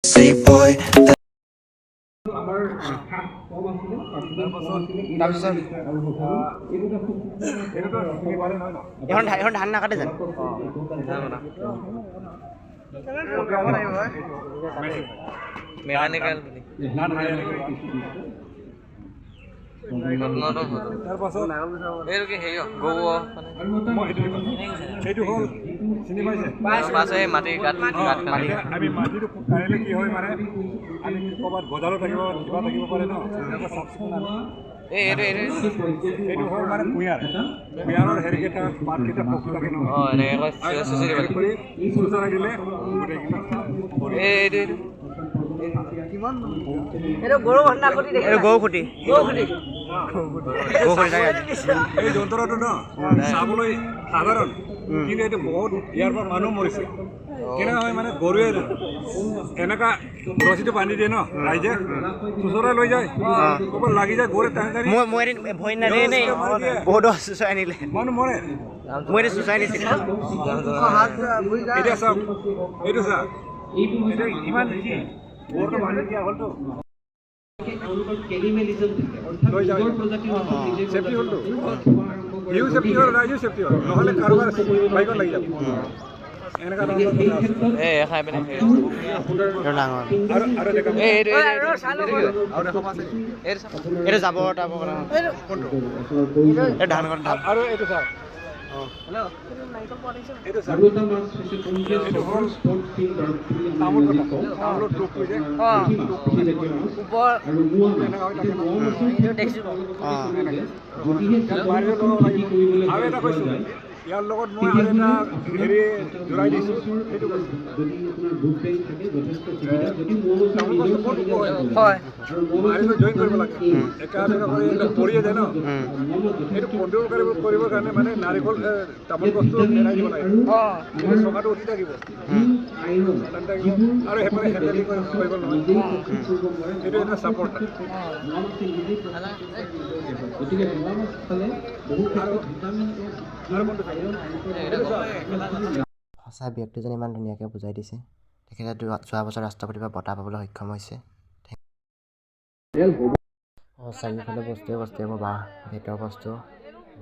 Say boy, এখন ধান নাকাটে জানো মেকানিক্যাল আমি মাটিটো কাইলৈ কি হয় মানে আমি ক'ৰবাত গজালো থাকিব কিবা থাকিব পাৰে ন চাফ চিকুণ এইটো হ'ল মানে কুঁহিয়াৰৰ হেৰিকেইটা পাতকেইটা পকি থাকে ন চুচৰাই দিলে এই যন্ত্ৰটো ন চাবলৈ সাধাৰণ কিন্তু এইটো বহুত ইয়াৰ পৰা মানুহ মৰিছে কেনেকুৱা হয় মানে গৰুৱে এনেকুৱা ৰছীটো বান্ধি দিয়ে ন ৰাইজে চুচৰাই লৈ যায় ক'ৰবাত লাগি যায় গৰুৱে টানি টানি মানুহ মৰে এতিয়া চাওক এইটো চা ইমান গৰুটো বান্ধি দিয়া হ'লতো লৈ যায় চেফটি হ'লতো ইউ চেফটি হ'ল ৰাইজো চেফটি হ'ল নহ'লে কাৰোবাৰ বাইকত লাগি যাব এনেকুৱা আৰু এইটো চা আৰু এটা কৈছোঁ ইয়াৰ লগত মই আৰু এটা হেৰি জোৰাই দিছোঁ সেইটো জইন কৰিব লাগে একেবাৰে কৰি পৰিয়ে যায় ন এইটো কণ্ট্ৰল কৰিবৰ কাৰণে মানে নাৰিকল তামোল গছটো এৰাই দিব লাগে চকাটো উঠি থাকিব আৰু সেইফালে হেণ্ডেলিং কৰিব নহয় এইটো এটা ছাপৰ্ট সঁচা ব্যক্তিজনে ইমান ধুনীয়াকৈ বুজাই দিছে তেখেতে যোৱা বছৰ ৰাষ্ট্ৰপতিৰ পৰা বঁটা পাবলৈ সক্ষম হৈছে চাৰিওফালে বস্তুৱে বাঁহ ভিতৰৰ বস্তু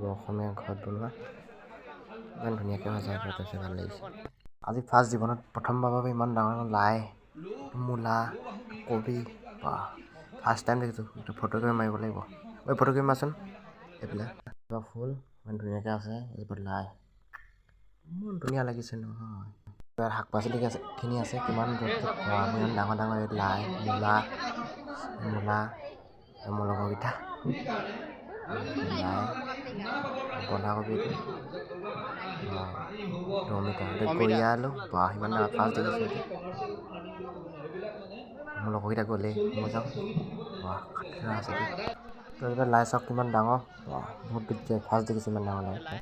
অসমীয়া ঘৰত বনোৱা ইমান ধুনীয়াকৈ সজাই পেলাইছে ভাল লাগিছে আজি ফাৰ্ষ্ট জীৱনত প্ৰথমবাৰৰ বাবে ইমান ডাঙৰ লাই মূলা কবি বা ফাৰ্ষ্ট টাইম দেখিছোঁ এইটো ফটোকপি মাৰিব লাগিব ফটোকপি মাৰচোন এইবিলাক ফুল ইমান ধুনীয়াকৈ আছে এইবোৰ লাই ইমান ধুনীয়া লাগিছে নহয় ইয়াত শাক পাচলিখিনি আছে কিমান ইমান ডাঙৰ ডাঙৰ লাই মূলা মূলকবিটা লাই বন্ধাকবি টমেটো গৰিয়া আলু বা সিমান ফাৰ্ষ্ট দেখিছোঁ এইটো মূলকবিটা গ'লেই মই যাওঁ খাতৰা আছে লাই চাওক কিমান ডাঙৰ বহুত ফাৰ্ষ্ট দেখিছোঁ ইমান ডাঙৰ লাই